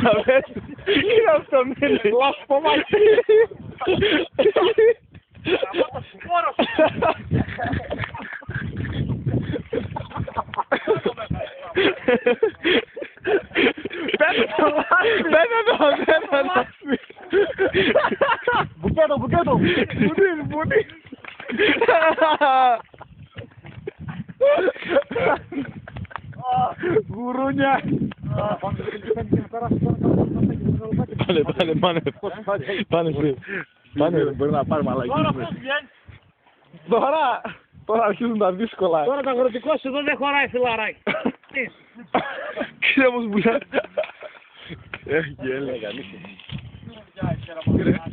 Είναι αυτό μέλη. Λασπομάκι. Πέτα το λάσπη. Μπουκέτο, μπουκέτο. Μπουνί. Γουρούνια. Πάνε, μπορεί να πάρουμε αλλαγή. Τώρα αρχίζουν τα δύσκολα. Τώρα το αγροτικό σου εδώ δεν χωράει φιλαράκι. Κοίτα πως μπουλά. Έχει έλεγα.